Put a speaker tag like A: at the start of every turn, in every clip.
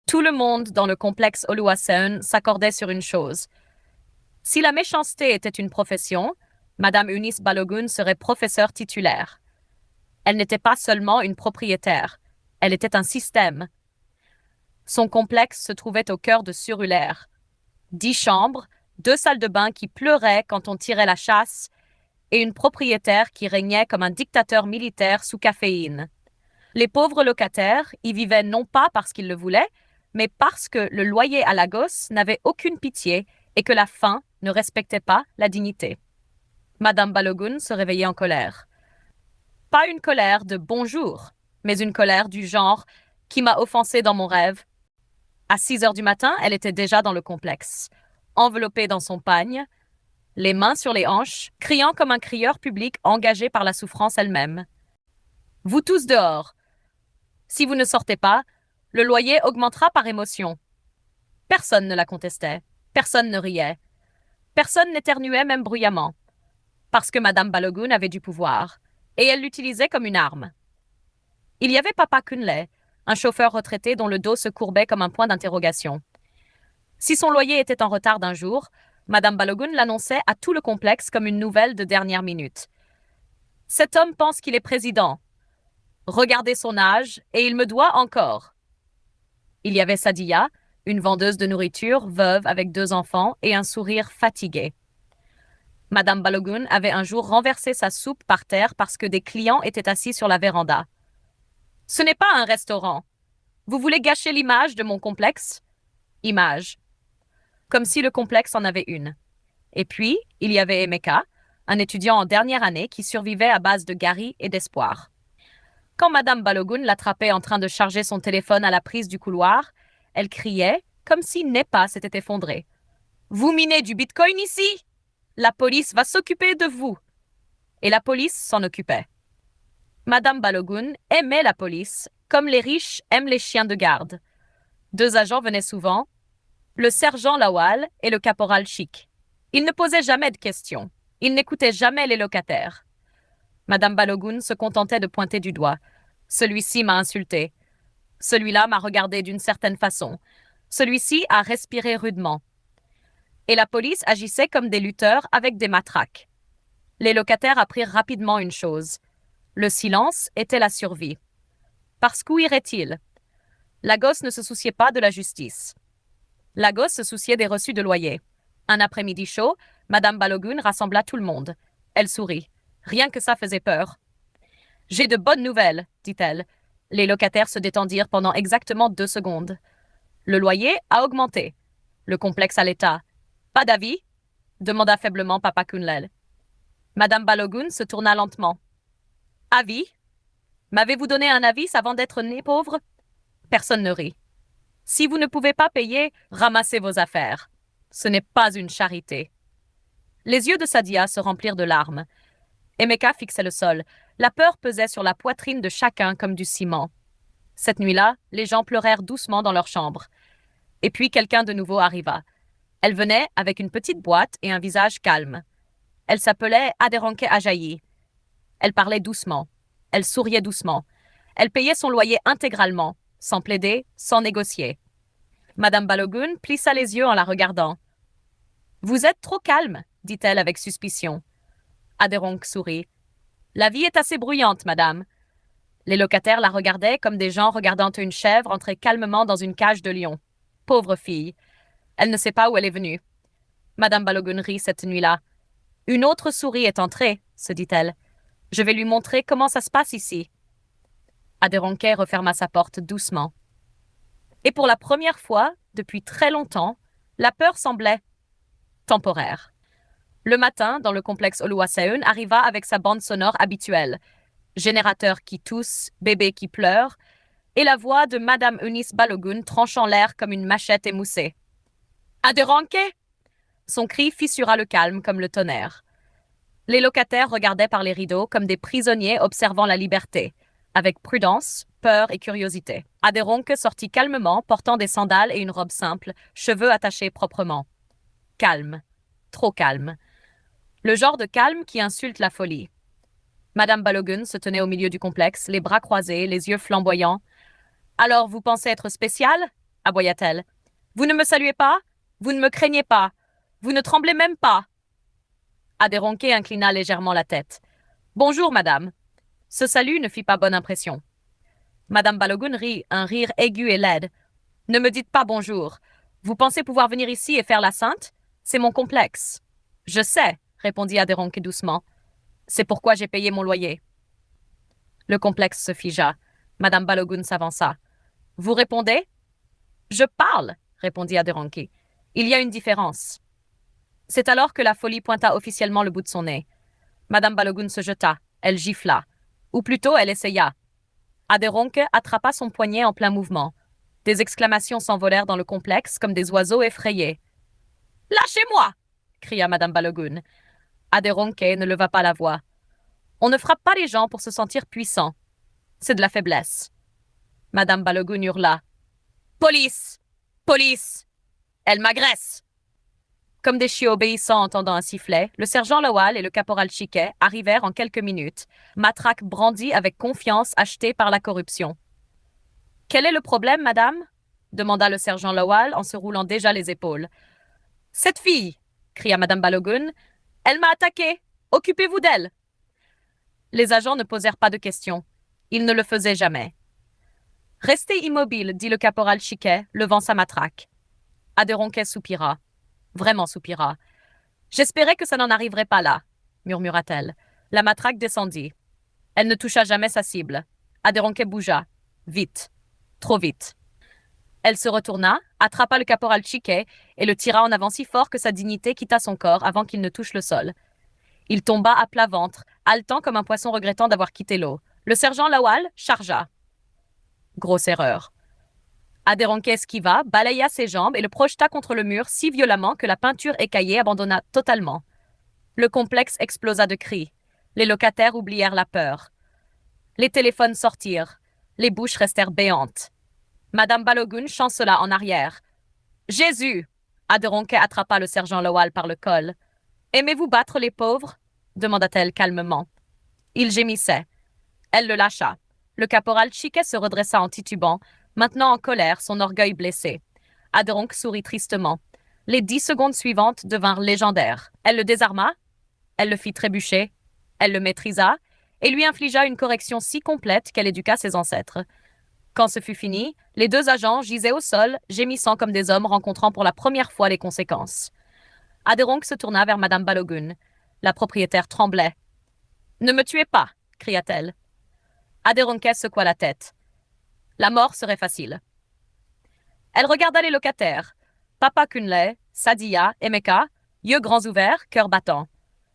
A: Tout le monde dans le complexe Oluwaseun s'accordait sur une chose. Si la méchanceté était une profession, Madame Eunice Balogun serait professeure titulaire. Elle n'était pas seulement une propriétaire, elle était un système. Son complexe se trouvait au cœur de Surulère. 10 chambres, 2 salles de bain qui pleuraient quand on tirait la chasse, et une propriétaire qui régnait comme un dictateur militaire sous caféine. Les pauvres locataires y vivaient non pas parce qu'ils le voulaient, mais parce que le loyer à Lagos n'avait aucune pitié et que la faim ne respectait pas la dignité. Madame Balogun se réveillait en colère. Pas une colère de bonjour, mais une colère du genre qui m'a offensée dans mon rêve. À 6 heures du matin, elle était déjà dans le complexe, enveloppée dans son pagne, les mains sur les hanches, criant comme un crieur public engagé par la souffrance elle-même. Vous tous dehors. Si vous ne sortez pas, le loyer augmentera par émotion. Personne ne la contestait, personne ne riait, personne n'éternuait même bruyamment, parce que Madame Balogun avait du pouvoir, et elle l'utilisait comme une arme. Il y avait Papa Kunle, un chauffeur retraité dont le dos se courbait comme un point d'interrogation. Si son loyer était en retard d'un jour, Madame Balogun l'annonçait à tout le complexe comme une nouvelle de dernière minute. Cet homme pense qu'il est président. Regardez son âge, et il me doit encore. Il y avait Sadia, une vendeuse de nourriture, veuve avec 2 enfants et un sourire fatigué. Madame Balogun avait un jour renversé sa soupe par terre parce que des clients étaient assis sur la véranda. Ce n'est pas un restaurant. Vous voulez gâcher l'image de mon complexe? Image. Comme si le complexe en avait une. Et puis, il y avait Emeka, un étudiant en dernière année qui survivait à base de gari et d'espoir. Quand Madame Balogun l'attrapait en train de charger son téléphone à la prise du couloir, elle criait comme si Nepa s'était effondré. Vous minez du bitcoin ici? La police va s'occuper de vous. Et la police s'en occupait. Madame Balogun aimait la police, comme les riches aiment les chiens de garde. 2 agents venaient souvent, le sergent Lawal et le caporal Chic. Ils ne posaient jamais de questions. Ils n'écoutaient jamais les locataires. Madame Balogun se contentait de pointer du doigt. Celui-ci m'a insulté. Celui-là m'a regardé d'une certaine façon. Celui-ci a respiré rudement. Et la police agissait comme des lutteurs avec des matraques. Les locataires apprirent rapidement une chose. Le silence était la survie. Parce qu'où irait-il? Lagos ne se souciait pas de la justice. Lagos se souciait des reçus de loyer. Un après-midi chaud, Madame Balogun rassembla tout le monde. Elle sourit. Rien que ça faisait peur. J'ai de bonnes nouvelles, dit-elle. Les locataires se détendirent pendant exactement 2 secondes. Le loyer a augmenté. Le complexe à l'état. Pas d'avis? Demanda faiblement Papa Kunlel. Madame Balogun se tourna lentement. Avis? M'avez-vous donné un avis avant d'être né pauvre? Personne ne rit. Si vous ne pouvez pas payer, ramassez vos affaires. Ce n'est pas une charité. Les yeux de Sadia se remplirent de larmes. Emeka fixait le sol. La peur pesait sur la poitrine de chacun comme du ciment. Cette nuit-là, les gens pleurèrent doucement dans leur chambre. Et puis quelqu'un de nouveau arriva. Elle venait avec une petite boîte et un visage calme. Elle s'appelait Aderonke Ajayi. Elle parlait doucement. Elle souriait doucement. Elle payait son loyer intégralement, sans plaider, sans négocier. Madame Balogun plissa les yeux en la regardant. Vous êtes trop calme, dit-elle avec suspicion. Aderonke sourit. La vie est assez bruyante, madame. Les locataires la regardaient comme des gens regardant une chèvre entrer calmement dans une cage de lion. Pauvre fille. Elle ne sait pas où elle est venue. Madame Balogun rit cette nuit-là. Une autre souris est entrée, se dit-elle. Je vais lui montrer comment ça se passe ici. Aderonke referma sa porte doucement. Et pour la première fois, depuis très longtemps, la peur semblait temporaire. Le matin, dans le complexe Oluwaseun, arriva avec sa bande sonore habituelle. Générateur qui tousse, bébé qui pleure, et la voix de Madame Eunice Balogun tranchant l'air comme une machette émoussée. Aderonke! Son cri fissura le calme comme le tonnerre. Les locataires regardaient par les rideaux comme des prisonniers observant la liberté, avec prudence, peur et curiosité. Aderonke sortit calmement, portant des sandales et une robe simple, cheveux attachés proprement. Calme. Trop calme. Le genre de calme qui insulte la folie. Madame Balogun se tenait au milieu du complexe, les bras croisés, les yeux flamboyants. « Alors, vous pensez être spécial » aboya-t-elle. Vous ne me saluez pas? Vous ne me craignez pas? Vous ne tremblez même pas? Aderonke inclina légèrement la tête. Bonjour, madame. Ce salut ne fit pas bonne impression. Madame Balogun rit un rire aigu et laide. Ne me dites pas bonjour. Vous pensez pouvoir venir ici et faire la sainte? C'est mon complexe. Je sais, répondit Aderonke doucement. C'est pourquoi j'ai payé mon loyer. Le complexe se figea. Madame Balogun s'avança. Vous répondez? Je parle, répondit Aderonke. Il y a une différence. C'est alors que la folie pointa officiellement le bout de son nez. Madame Balogun se jeta. Elle gifla. Ou plutôt, elle essaya. Aderonke attrapa son poignet en plein mouvement. Des exclamations s'envolèrent dans le complexe comme des oiseaux effrayés. « Lâchez-moi » cria Madame Balogun. Aderonke ne leva pas la voix. On ne frappe pas les gens pour se sentir puissant. C'est de la faiblesse. Madame Balogun hurla. « Police! Police! Elle m'agresse !» Comme des chiots obéissants entendant un sifflet, le sergent Lawal et le caporal Chiquet arrivèrent en quelques minutes, matraque brandie avec confiance achetée par la corruption. « Quel est le problème, madame » demanda le sergent Lawal en se roulant déjà les épaules. « Cette fille » cria Madame Balogun. « Elle m'a attaqué. Occupez-vous d'elle. » Les agents ne posèrent pas de questions. Ils ne le faisaient jamais. « Restez immobile, dit le caporal Chiquet, levant sa matraque. Aderonke soupira. Vraiment soupira. « J'espérais que ça n'en arriverait pas là, » murmura-t-elle. La matraque descendit. Elle ne toucha jamais sa cible. Aderonke bougea. Vite. Trop vite. Elle se retourna, attrapa le caporal Chiquet et le tira en avant si fort que sa dignité quitta son corps avant qu'il ne touche le sol. Il tomba à plat ventre, haletant comme un poisson regrettant d'avoir quitté l'eau. Le sergent Lawal chargea. Grosse erreur. Aderonke esquiva, balaya ses jambes et le projeta contre le mur si violemment que la peinture écaillée abandonna totalement. Le complexe explosa de cris. Les locataires oublièrent la peur. Les téléphones sortirent. Les bouches restèrent béantes. Madame Balogun chancela en arrière. « Jésus » Aderonke attrapa le sergent Lawal par le col. « Aimez-vous battre les pauvres » demanda-t-elle calmement. Il gémissait. Elle le lâcha. Le caporal Chiquet se redressa en titubant, maintenant en colère, son orgueil blessé. Aderonke sourit tristement. Les 10 secondes suivantes devinrent légendaires. Elle le désarma, elle le fit trébucher, elle le maîtrisa et lui infligea une correction si complète qu'elle éduqua ses ancêtres. Quand ce fut fini, les 2 agents gisaient au sol, gémissant comme des hommes rencontrant pour la première fois les conséquences. Aderonke se tourna vers Madame Balogun. La propriétaire tremblait. « Ne me tuez pas » cria-t-elle. Aderonke secoua la tête. La mort serait facile. Elle regarda les locataires. Papa Kunle, Sadia, Emeka, yeux grands ouverts, cœur battant.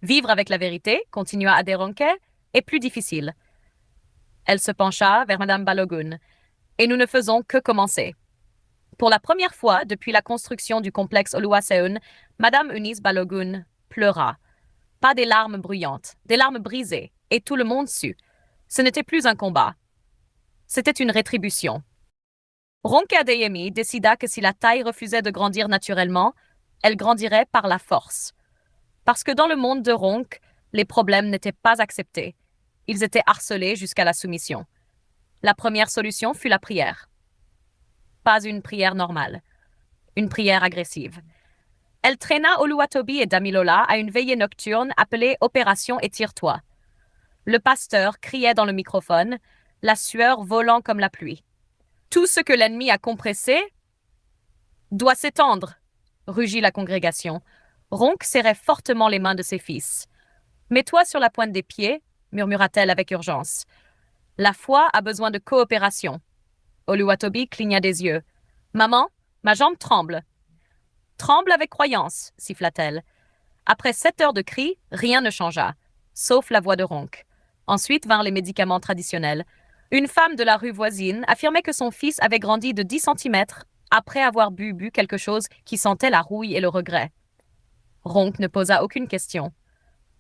A: Vivre avec la vérité, continua Aderonke, est plus difficile. Elle se pencha vers Madame Balogun. Et nous ne faisons que commencer. Pour la première fois depuis la construction du complexe Oluwaseun, Madame Eunice Balogun pleura. Pas des larmes bruyantes, des larmes brisées, et tout le monde sut. Ce n'était plus un combat. C'était une rétribution. Ronke Adeyemi décida que si la taille refusait de grandir naturellement, elle grandirait par la force. Parce que dans le monde de Ronke, les problèmes n'étaient pas acceptés. Ils étaient harcelés jusqu'à la soumission. La première solution fut la prière. Pas une prière normale. Une prière agressive. Elle traîna Oluwatobi et Damilola à une veillée nocturne appelée Opération Étire-toi. Le pasteur criait dans le microphone, la sueur volant comme la pluie. Tout ce que l'ennemi a compressé doit s'étendre, rugit la congrégation. Ronke serrait fortement les mains de ses fils. Mets-toi sur la pointe des pieds, murmura-t-elle avec urgence. La foi a besoin de coopération. Oluwatobi cligna des yeux. Maman, ma jambe tremble. Tremble avec croyance, siffla-t-elle. Après 7 heures de cris, rien ne changea, sauf la voix de Ronke. Ensuite vinrent les médicaments traditionnels. Une femme de la rue voisine affirmait que son fils avait grandi de 10 centimètres après avoir bu quelque chose qui sentait la rouille et le regret. Ronke ne posa aucune question.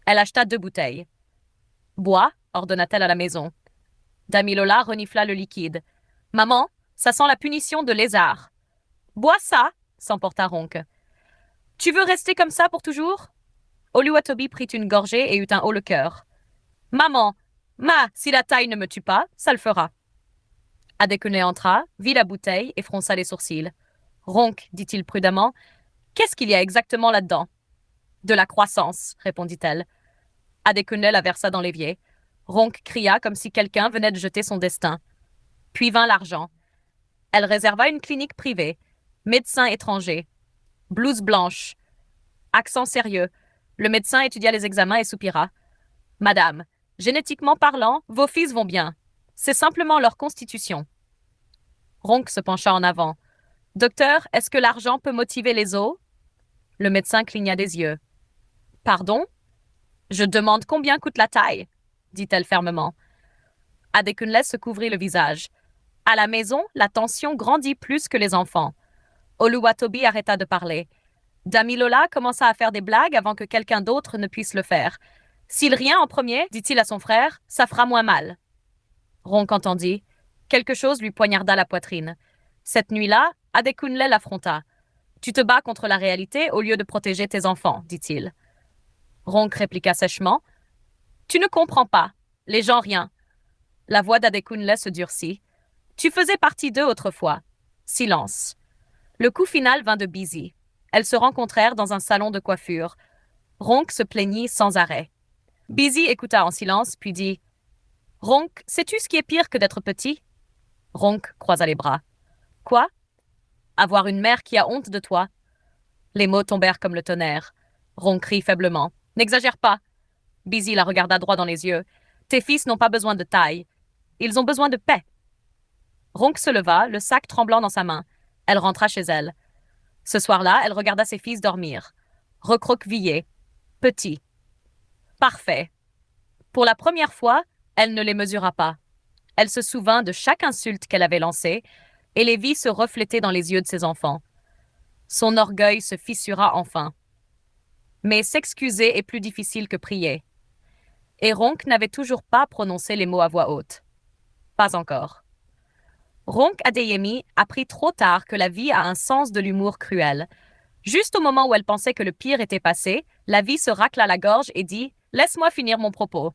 A: Elle acheta 2 bouteilles. « Bois » ordonna-t-elle à la maison. Damilola renifla le liquide. « Maman, ça sent la punition de lézard. »« Bois ça » s'emporta Ronke. « Tu veux rester comme ça pour toujours ?» Oluwatobi prit une gorgée et eut un haut-le-cœur. « Maman, si la taille ne me tue pas, ça le fera. » Adekunle entra, vit la bouteille et fronça les sourcils. Ronk, dit-il prudemment, qu'est-ce qu'il y a exactement là-dedans? De la croissance, répondit-elle. Adekunle la versa dans l'évier. Ronk cria comme si quelqu'un venait de jeter son destin. Puis vint l'argent. Elle réserva une clinique privée. Médecin étranger. Blouse blanche. Accent sérieux. Le médecin étudia les examens et soupira. Madame, génétiquement parlant, vos fils vont bien. C'est simplement leur constitution. Ronk se pencha en avant. Docteur, est-ce que l'argent peut motiver les os? Le médecin cligna des yeux. Pardon? Je demande combien coûte la taille, dit-elle fermement. Adekunle se couvrit le visage. À la maison, la tension grandit plus que les enfants. Oluwatobi arrêta de parler. Damilola commença à faire des blagues avant que quelqu'un d'autre ne puisse le faire. S'il rien en premier, dit-il à son frère, ça fera moins mal. Ronk entendit. Quelque chose lui poignarda la poitrine. Cette nuit-là, Adekunle l'affronta. Tu te bats contre la réalité au lieu de protéger tes enfants, dit-il. Ronk répliqua sèchement. Tu ne comprends pas. Les gens rien. La voix d'Adekunle se durcit. Tu faisais partie d'eux autrefois. Silence. Le coup final vint de Busy. Elles se rencontrèrent dans un salon de coiffure. Ronk se plaignit sans arrêt. Busy écouta en silence, puis dit « Ronk, sais-tu ce qui est pire que d'être petit ?» Ronk croisa les bras. « Quoi ?»« Avoir une mère qui a honte de toi. » Les mots tombèrent comme le tonnerre. Ronk rit faiblement. « N'exagère pas. » Busy la regarda droit dans les yeux. « Tes fils n'ont pas besoin de taille. Ils ont besoin de paix. » Ronk se leva, le sac tremblant dans sa main. Elle rentra chez elle. Ce soir-là, elle regarda ses fils dormir. Recroquevillés. Petits. Parfaits. Pour la première fois, elle ne les mesura pas. Elle se souvint de chaque insulte qu'elle avait lancée et les vit se refléter dans les yeux de ses enfants. Son orgueil se fissura enfin. Mais s'excuser est plus difficile que prier. Et Ronk n'avait toujours pas prononcé les mots à voix haute. Pas encore. Ronk Adeyemi apprit trop tard que la vie a un sens de l'humour cruel. Juste au moment où elle pensait que le pire était passé, la vie se racla la gorge et dit « Laisse-moi finir mon propos ».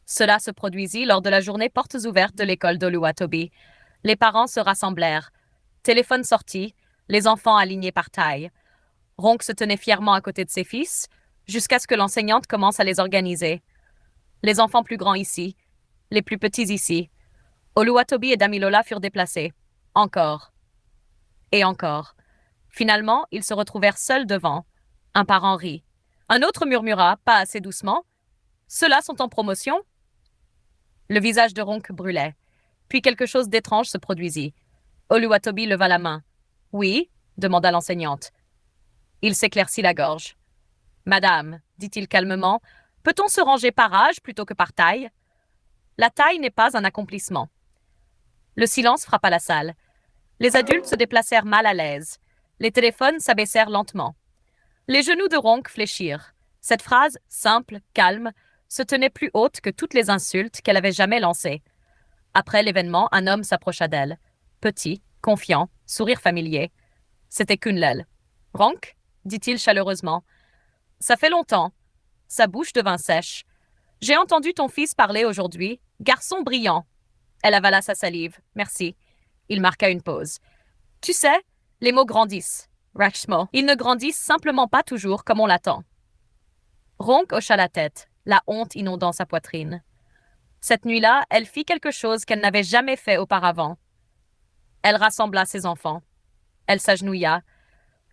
A: Cela se produisit lors de la journée portes ouvertes de l'école d'Oluwatobi. Les parents se rassemblèrent. Téléphone sorti, les enfants alignés par taille. Ronk se tenait fièrement à côté de ses fils, jusqu'à ce que l'enseignante commence à les organiser. Les enfants plus grands ici, les plus petits ici. Oluwatobi et Damilola furent déplacés. Encore. Et encore. Finalement, ils se retrouvèrent seuls devant. Un parent rit. Un autre murmura, pas assez doucement. « Ceux-là sont en promotion ?» Le visage de Ronk brûlait. Puis quelque chose d'étrange se produisit. Oluwatobi leva la main. « Oui ?» demanda l'enseignante. Il s'éclaircit la gorge. « Madame, dit-il calmement, peut-on se ranger par âge plutôt que par taille ?» La taille n'est pas un accomplissement. Le silence frappa la salle. Les adultes se déplacèrent mal à l'aise. Les téléphones s'abaissèrent lentement. Les genoux de Ronk fléchirent. Cette phrase, simple, calme, se tenait plus haute que toutes les insultes qu'elle avait jamais lancées. Après l'événement, un homme s'approcha d'elle. Petit, confiant, sourire familier. C'était Kunlel. « Ronk ?» dit-il chaleureusement. « Ça fait longtemps. » Sa bouche devint sèche. « J'ai entendu ton fils parler aujourd'hui. Garçon brillant. » Elle avala sa salive. « Merci. » Il marqua une pause. « Tu sais, les mots grandissent. Rachmo. Ils ne grandissent simplement pas toujours comme on l'attend. » Ronk hocha la tête, la honte inondant sa poitrine. Cette nuit-là, elle fit quelque chose qu'elle n'avait jamais fait auparavant. Elle rassembla ses enfants. Elle s'agenouilla.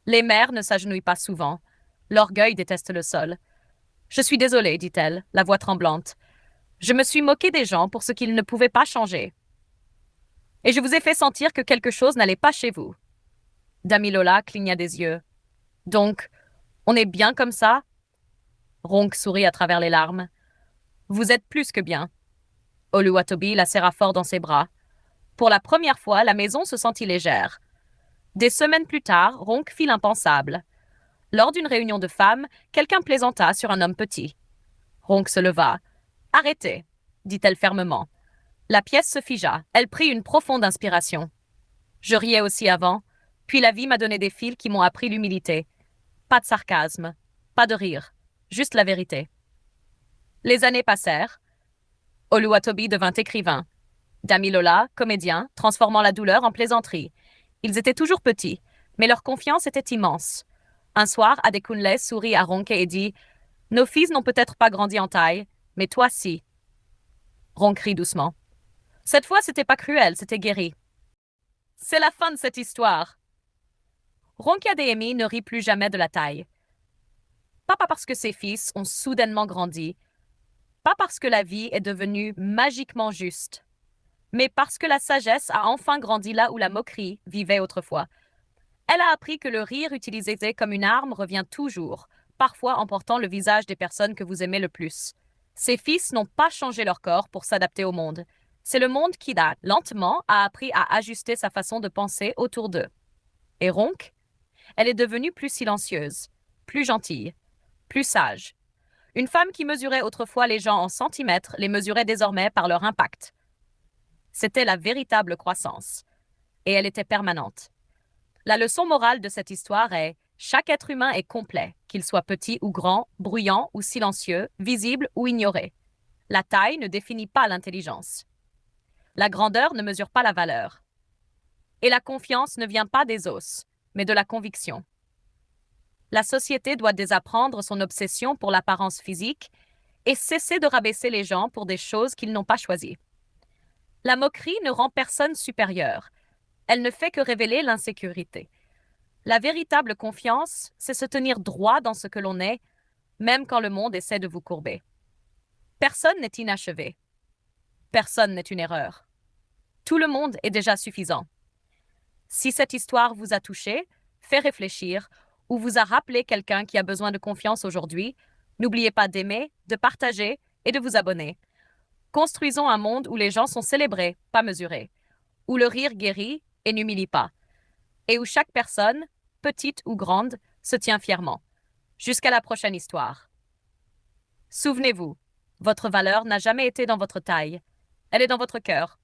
A: Les mères ne s'agenouillent pas souvent. L'orgueil déteste le sol. « Je suis désolée, dit-elle, la voix tremblante. Je me suis moquée des gens pour ce qu'ils ne pouvaient pas changer. Et je vous ai fait sentir que quelque chose n'allait pas chez vous. » Damilola cligna des yeux. « Donc, on est bien comme ça ?» Ronk sourit à travers les larmes. « Vous êtes plus que bien. » Oluwatobi la serra fort dans ses bras. Pour la première fois, la maison se sentit légère. Des semaines plus tard, Ronk fit l'impensable. Lors d'une réunion de femmes, quelqu'un plaisanta sur un homme petit. Ronk se leva. « Arrêtez, » dit-elle fermement. La pièce se figea. Elle prit une profonde inspiration. Je riais aussi avant, puis la vie m'a donné des fils qui m'ont appris l'humilité. Pas de sarcasme, pas de rire, juste la vérité. Les années passèrent. Oluwatobi devint écrivain. Damilola, comédien, transformant la douleur en plaisanterie. Ils étaient toujours petits, mais leur confiance était immense. Un soir, Adekunle sourit à Ronke et dit: Nos fils n'ont peut-être pas grandi en taille, mais toi si. Ronke rit doucement. Cette fois, c'était pas cruel, c'était guéri. C'est la fin de cette histoire. Ronke Adeyemi ne rit plus jamais de la taille. Pas parce que ses fils ont soudainement grandi, pas parce que la vie est devenue magiquement juste, mais parce que la sagesse a enfin grandi là où la moquerie vivait autrefois. Elle a appris que le rire utilisé comme une arme revient toujours, parfois emportant le visage des personnes que vous aimez le plus. Ses fils n'ont pas changé leur corps pour s'adapter au monde. C'est le monde qui, lentement, a appris à ajuster sa façon de penser autour d'eux. Et Ronk, elle est devenue plus silencieuse, plus gentille, plus sage. Une femme qui mesurait autrefois les gens en centimètres les mesurait désormais par leur impact. C'était la véritable croissance. Et elle était permanente. La leçon morale de cette histoire est: chaque être humain est complet, qu'il soit petit ou grand, bruyant ou silencieux, visible ou ignoré. La taille ne définit pas l'intelligence. La grandeur ne mesure pas la valeur. Et la confiance ne vient pas des os, mais de la conviction. La société doit désapprendre son obsession pour l'apparence physique et cesser de rabaisser les gens pour des choses qu'ils n'ont pas choisies. La moquerie ne rend personne supérieur. Elle ne fait que révéler l'insécurité. La véritable confiance, c'est se tenir droit dans ce que l'on est, même quand le monde essaie de vous courber. Personne n'est inachevé. Personne n'est une erreur. Tout le monde est déjà suffisant. Si cette histoire vous a touché, fait réfléchir ou vous a rappelé quelqu'un qui a besoin de confiance aujourd'hui, n'oubliez pas d'aimer, de partager et de vous abonner. Construisons un monde où les gens sont célébrés, pas mesurés, où le rire guérit et n'humilie pas, et où chaque personne, petite ou grande, se tient fièrement. Jusqu'à la prochaine histoire. Souvenez-vous, votre valeur n'a jamais été dans votre taille, elle est dans votre cœur.